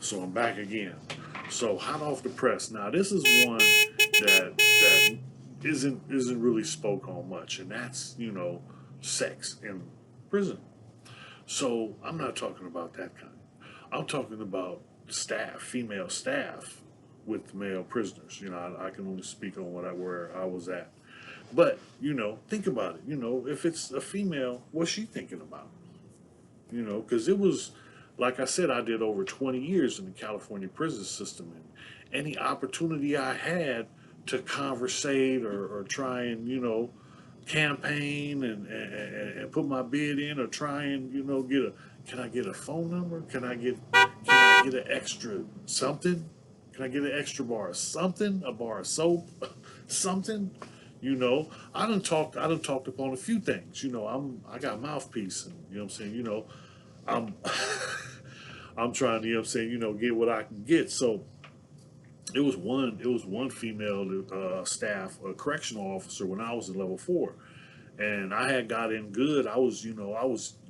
So I'm back again. So hot off the press. Now this is one that isn't really spoke on much, and that's sex in prison. So I'm not talking about that kind. I'm talking about staff, female staff with male prisoners. I can only speak on where I was at. But think about it. If it's a female, what's she thinking about? Because it was, like I said, I did over 20 years in the California prison system, and any opportunity I had to conversate or try and campaign and put my bid in, or try and get a, can I get a phone number? Can I get an extra something? Can I get an extra bar of something? A bar of soap? Something? I done talked upon a few things. I got a mouthpiece, and I'm saying, I'm I'm trying to, get what I can get. So it was one female staff, a correctional officer, when I was in level 4, and I had got in good. I was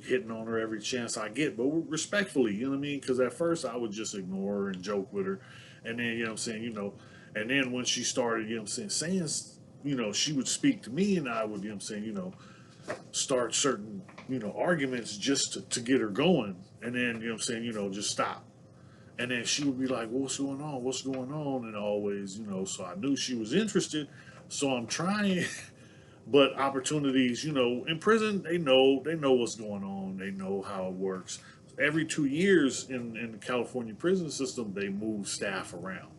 hitting on her every chance I get, but respectfully, you know what I mean? Because at first I would just ignore her and joke with her, and then and then when she started, saying, she would speak to me, and I would, start certain, arguments just to get her going, and then just stop. And then she would be like, well, "What's going on? What's going on?" And always, so I knew she was interested. So I'm trying, but opportunities, in prison, they know what's going on. They know how it works. Every 2 years in the California prison system, they move staff around,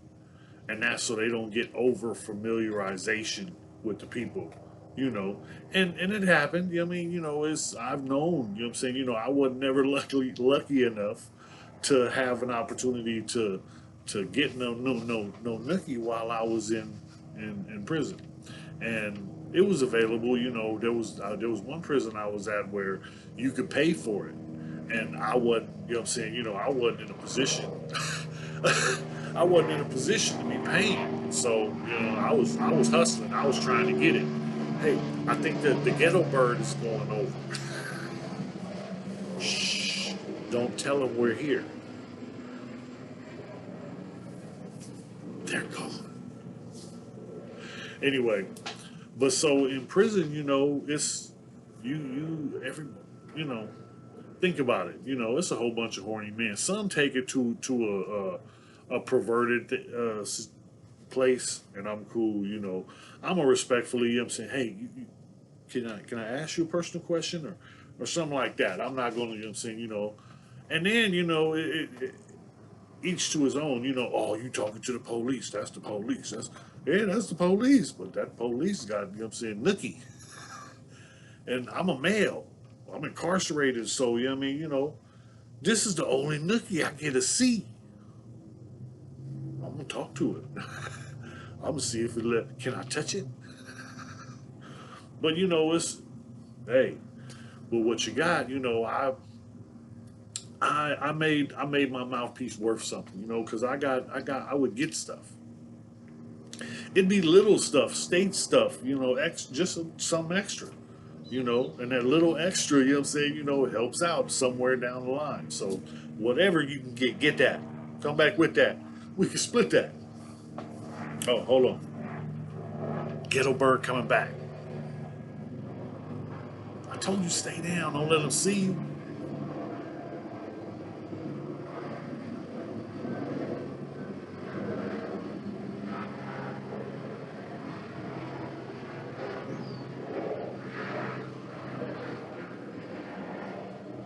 and that's so they don't get over familiarization with the people, you know. And it happened. I mean, it's I've known. I'm saying, I wasn't never lucky enough to have an opportunity to get no nookie while I was in prison, and it was available. There was one prison I was at where you could pay for it, and I wasn't. I wasn't in a position. I wasn't in a position to be paying. So I was hustling. I was trying to get it. Hey, I think that the ghetto bird is going over. Shh! Don't tell them we're here. They're gone. Anyway, but so in prison, it's you every you know think about it. It's a whole bunch of horny men. Some take it to a perverted place, and I'm cool. I'm a respectfully. I'm saying, hey, can I ask you a personal question or something like that. I'm not going to. I'm saying, and then each to his own. Oh, you talking to the police? That's the police. That's the police. But that police got I'm saying nookie, and I'm a male. I'm incarcerated, so I mean, this is the only nookie I get to see. I'm gonna talk to it. I'm gonna see if it let. Can I touch it? But it's hey. But what you got, I made my mouthpiece worth something, because I would get stuff. It'd be little stuff, state stuff, just some extra, and that little extra, I'm saying, it helps out somewhere down the line. So whatever you can get that. Come back with that. We can split that. Oh, hold on. Ghetto bird coming back. I told you stay down. Don't let them see you.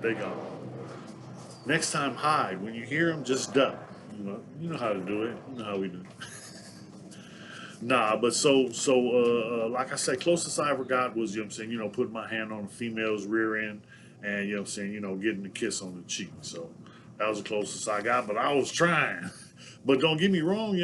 They go. Next time, hide. When you hear them, just duck. You know how to do it. You know how we do. Nah, but like I said, closest I ever got was putting my hand on a female's rear end, and getting the kiss on the cheek. So that was the closest I got. But I was trying. But don't get me wrong.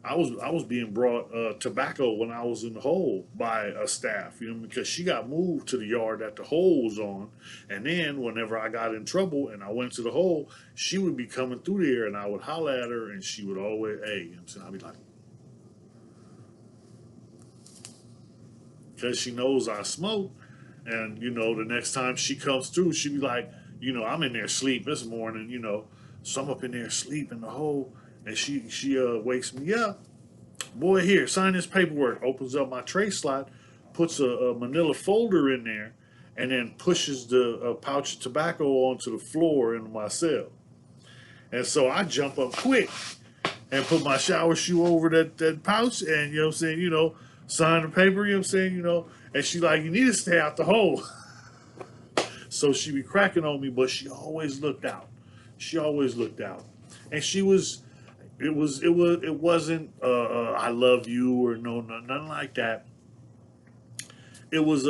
I was being brought tobacco when I was in the hole by a staff. Because she got moved to the yard that the hole was on, and then whenever I got in trouble and I went to the hole, she would be coming through there, and I would holler at her, and she would always, hey, I'd be like, because she knows I smoke. And the next time she comes through, she be like, I'm in there sleep this morning. So I'm up in there sleeping the whole, and she wakes me up. Boy, here, sign this paperwork. Opens up my tray slot, puts a manila folder in there, and then pushes the pouch of tobacco onto the floor in my cell. And so I jump up quick and put my shower shoe over that pouch, and you know what I'm saying, sign the paper, you know what I'm saying, and she like, you need to stay out the hole. So she be cracking on me, but she always looked out. She always looked out. And she was it wasn't I love you or no nothing like that. It was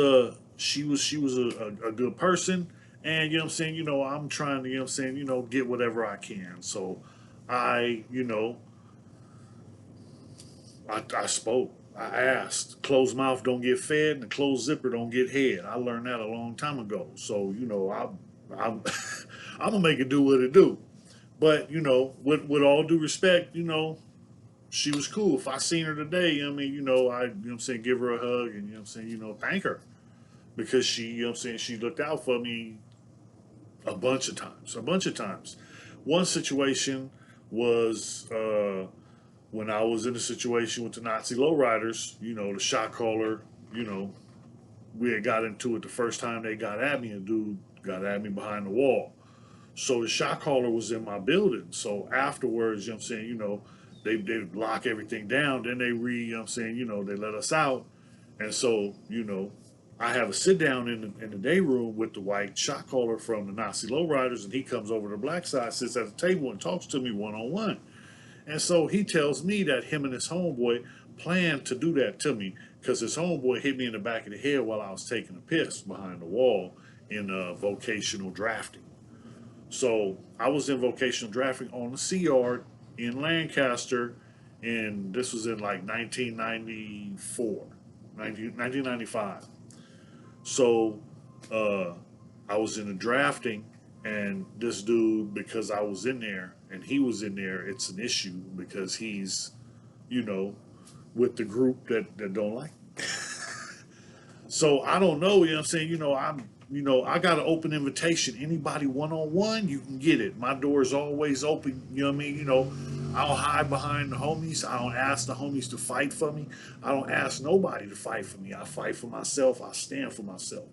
she was a good person, and you know what I'm saying, I'm trying to, what I'm saying, get whatever I can. So I, I spoke. I asked. Closed mouth don't get fed, and closed zipper don't get head. I learned that a long time ago. So I'm I'm gonna make it do what it do. But with all due respect, she was cool. If I seen her today, I, what I'm saying, give her a hug and, what I'm saying, thank her because she, what I'm saying, she looked out for me a bunch of times. One situation was when I was in a situation with the Nazi lowriders, the shot caller, you know, we had got into it the first time they got at me, a dude got at me behind the wall. So the shot caller was in my building. So afterwards, what I'm saying, they lock everything down. Then they you know what I'm saying, they let us out. And so, I have a sit down in the day room with the white shot caller from the Nazi lowriders, and he comes over to the black side, sits at the table, and talks to me one on one. And so he tells me that him and his homeboy planned to do that to me because his homeboy hit me in the back of the head while I was taking a piss behind the wall in vocational drafting. So I was in vocational drafting on the Sea Yard in Lancaster, and this was in like 1994, 1995. So uh, I was in the drafting, and this dude, because I was in there and he was in there, it's an issue because he's, you know, with the group that don't like. So I don't know, you know what I'm saying? I got an open invitation. Anybody one on one, you can get it. My door is always open, you know what I mean? I'll hide behind the homies. I don't ask the homies to fight for me. I don't ask nobody to fight for me. I fight for myself. I stand for myself.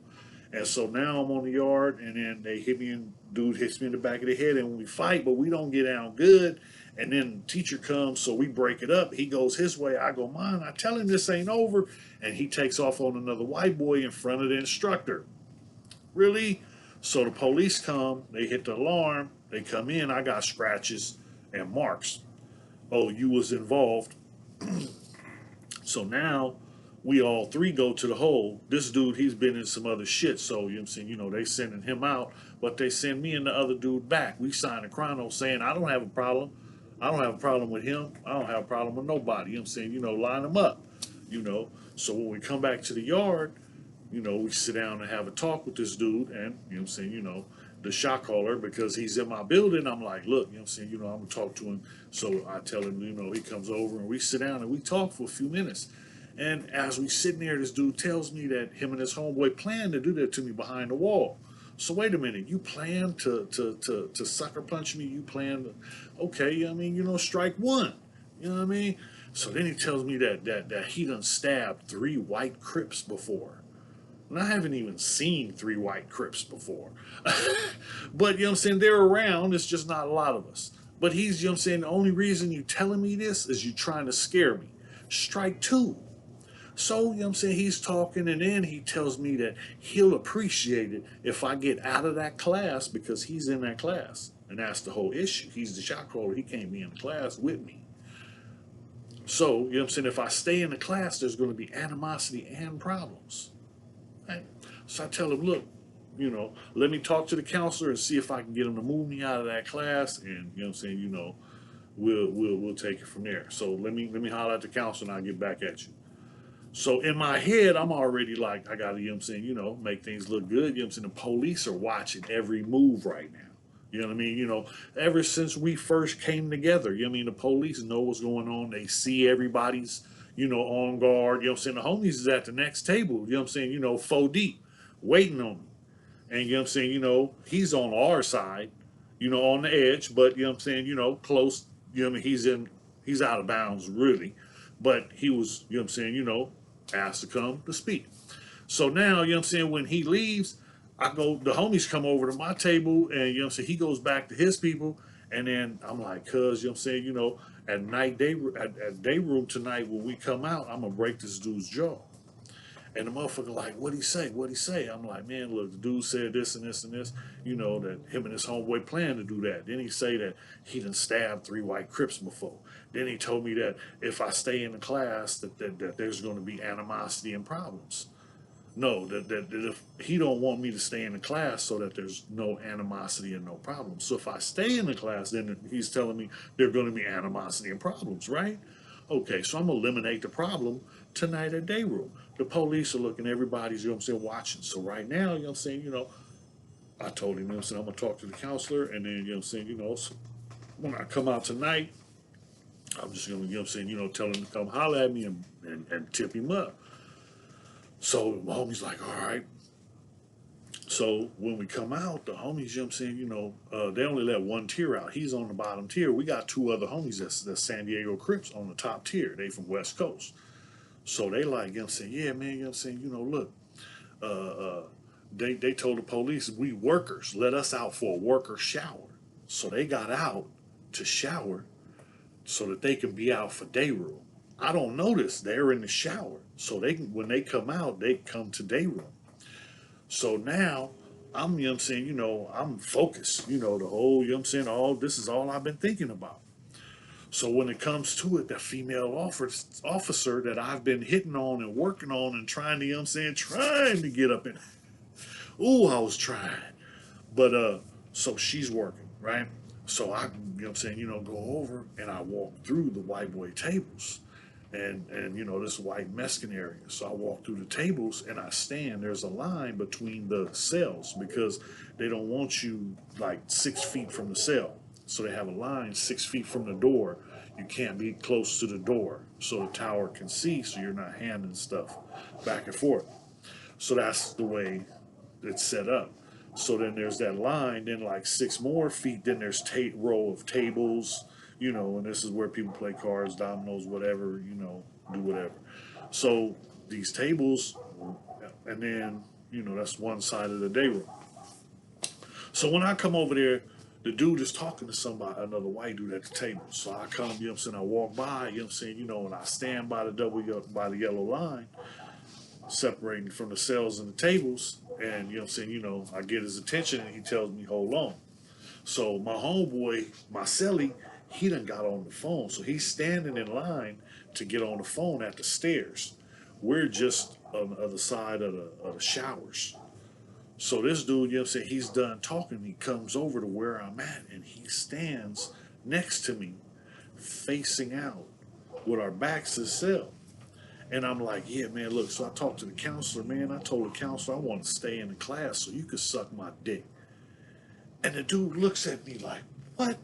And so now I'm on the yard, and then they hit me, and dude hits me in the back of the head, and we fight, but we don't get down good. And then the teacher comes, so we break it up. He goes his way, I go mine. I tell him this ain't over, and he takes off on another white boy in front of the instructor. Really? So the police come, they hit the alarm, they come in, I got scratches and marks. Oh, you was involved. So now we all three go to the hole. This dude, he's been in some other shit. So, you know what I'm saying? They sending him out, but they send me and the other dude back. We signed a chrono saying, I don't have a problem. I don't have a problem with him. I don't have a problem with nobody. You know what I'm saying? Line them up. So when we come back to the yard, we sit down and have a talk with this dude, and the shot caller, because he's in my building, I'm like, look, you know what I'm saying, I'm gonna talk to him. So I tell him, he comes over and we sit down and we talk for a few minutes. And as we sitting there, this dude tells me that him and his homeboy plan to do that to me behind the wall. So wait a minute, you plan to sucker punch me? You plan to, okay, strike one. You know what I mean? So then he tells me that he done stabbed 3 white Crips before. And I haven't even seen 3 white Crips before. But, you know what I'm saying? They're around. It's just not a lot of us. But he's, what I'm saying, the only reason you telling me this is you trying to scare me. Strike two. So, what I'm saying, he's talking, and then he tells me that he'll appreciate it if I get out of that class because he's in that class. And that's the whole issue. He's the shot caller. He can't be in the class with me. So, what I'm saying, if I stay in the class, there's going to be animosity and problems. Right? So I tell him, look, let me talk to the counselor and see if I can get him to move me out of that class, and what I'm saying, we'll take it from there. So let me holler at the counselor and I'll get back at you. So in my head, I'm already like, I gotta, what I'm saying, make things look good. You know what I'm saying? The police are watching every move right now. You know what I mean? Ever since we first came together, you know what I mean? The police know what's going on. They see everybody's, on guard. You know what I'm saying? The homies is at the next table, you know what I'm saying, 4 deep, waiting on me. And you know what I'm saying, he's on our side. on the edge, but you know what I'm saying, close. I mean, he's out of bounds really, but he was, what I'm saying, asked to come to speak. So now, what I'm saying, when he leaves, the homies come over to my table, and what I'm saying, he goes back to his people, and then I'm like, cuz, what I'm saying, at night at day room tonight when we come out, I'm gonna break this dude's jaw. And the motherfucker like, what'd he say? What'd he say? I'm like, man, look, the dude said this and this and this, that him and his homeboy plan to do that. Then he say that he done stabbed 3 white Crips before. Then he told me that if I stay in the class, that there's going to be animosity and problems. No, that if he don't want me to stay in the class so that there's no animosity and no problems. So if I stay in the class, then he's telling me there are going to be animosity and problems, right? Okay, so I'm gonna eliminate the problem tonight at day room. The police are looking, everybody's, watching. So right now, I told him, I'm gonna talk to the counselor, and then, so when I come out tonight, I'm just gonna, tell him to come holler at me and tip him up. So my homie's like, all right. So when we come out, the homies, they only let one tier out. He's on the bottom tier. We got 2 other homies that's San Diego Crips on the top tier. They from West Coast. So they like, yeah, man, look, uh, uh, they told the police, we workers, let us out for a worker shower. So they got out to shower so that they can be out for day room. I don't notice they're in the shower. So when they come out, they come to day room. So now I'm, I'm focused, the whole, all this is all I've been thinking about. So when it comes to it, the female officer that I've been hitting on and working on and trying to, trying to get up in, ooh, I was trying. But so she's working, right? So I, go over and I walk through the white boy tables. And this white Mexican area. So I walk through the tables and I stand. There's a line between the cells because they don't want you like 6 feet from the cell. So they have a line 6 feet from the door. You can't be close to the door so the tower can see, so you're not handing stuff back and forth. So that's the way it's set up. So then there's that line, then like 6 more feet, then there's row of tables, and this is where people play cards, dominoes, whatever, do whatever. So these tables, and then, that's one side of the day room. So when I come over there, the dude is talking to somebody, another white dude at the table. So I come, I walk by, and I stand by by the yellow line, separating from the cells and the tables, and I get his attention and he tells me, hold on. So my homeboy, my celly, he done got on the phone. So he's standing in line to get on the phone at the stairs. We're just on the other side of the showers. So this dude, he's done talking. He comes over to where I'm at and he stands next to me, facing out with our backs to the cell. And I'm like, yeah, man, look. So I talked to the counselor, man. I told the counselor I want to stay in the class so you could suck my dick. And the dude looks at me like, what?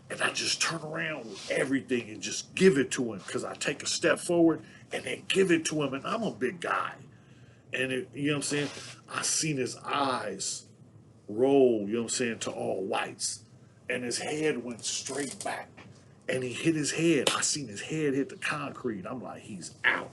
And I just turn around with everything and just give it to him because I take a step forward and then give it to him. And I'm a big guy. And I seen his eyes roll, to all whites. And his head went straight back. And he hit his head. I seen his head hit the concrete. I'm like, he's out.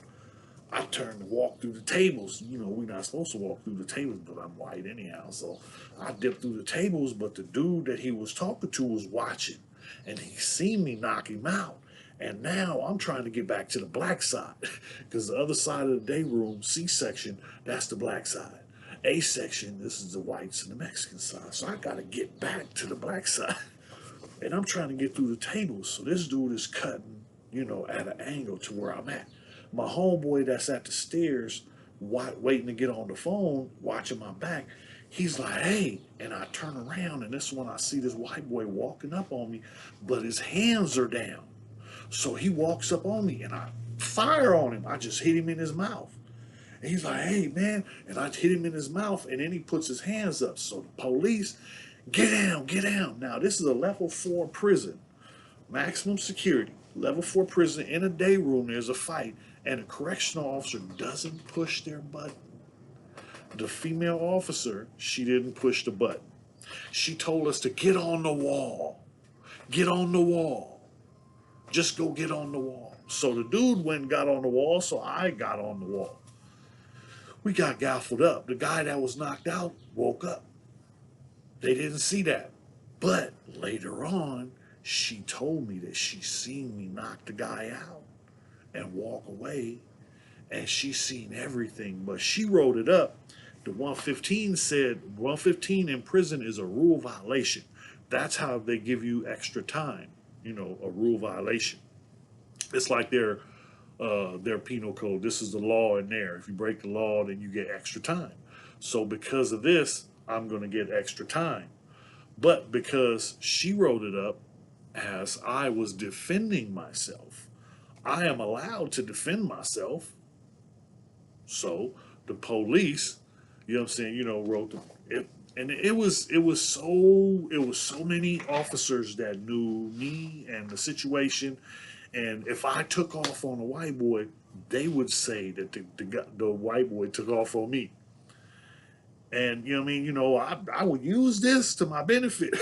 I turned to walk through the tables. We're not supposed to walk through the tables, but I'm white anyhow. So I dipped through the tables, but the dude that he was talking to was watching. And he seen me knock him out. And now I'm trying to get back to the black side. Because the other side of the day room, C section, that's the black side. A section, this is the whites and the Mexican side. So I got to get back to the black side. And I'm trying to get through the tables. So this dude is cutting, at an angle to where I'm at. My homeboy that's at the stairs, waiting to get on the phone, watching my back, he's like, hey. And I turn around, and this is when I see this white boy walking up on me, but his hands are down. So he walks up on me, and I fire on him. I just hit him in his mouth. And he's like, hey, man. And I hit him in his mouth, and then he puts his hands up. So the police, get down, get down. Now, this is a level 4 prison, maximum security. Level 4 prison, in a day room, there's a fight, and a correctional officer doesn't push their button. The female officer, she didn't push the button. She told us to get on the wall. Get on the wall. Just go get on the wall. So the dude went and got on the wall, so I got on the wall. We got gaffled up. The guy that was knocked out woke up. They didn't see that. But later on, she told me that she seen me knock the guy out and walk away, and she seen everything. But she wrote it up. The 115 said 115 in prison is a rule violation. That's how they give you extra time. You know, a rule violation. It's like their penal code. This is the law in there. If you break the law, then you get extra time. So because of this, I'm going to get extra time. But because she wrote it up as I was defending myself, I am allowed to defend myself. So the police, you know what I'm saying, you know, wrote it, and it was so many officers that knew me and the situation. And if I took off on a white boy, they would say that the white boy took off on me. And you know what I mean? You know, I would use this to my benefit.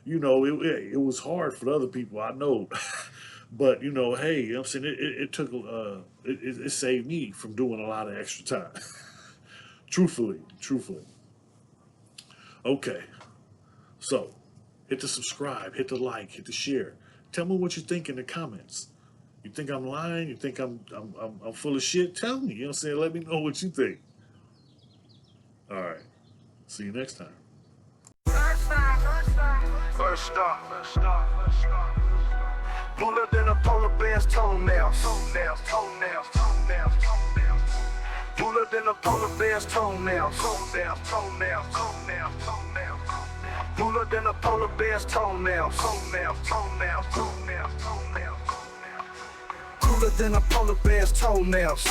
You know, it was hard for the other people, I know. But you know, hey, you know what I'm saying? It took it saved me from doing a lot of extra time. Truthfully. Okay. So hit the subscribe, hit the like, hit the share. Tell me what you think in the comments. You think I'm lying? You think I'm full of shit? Tell me. You know what I'm saying? Let me know what you think. All right. See you next time. First stop. Bullet in a polar bear's toenails. Bullet in a polar bear's toenails. Bullet in a polar bear's toenails. Cooler than a polar bear's toenails.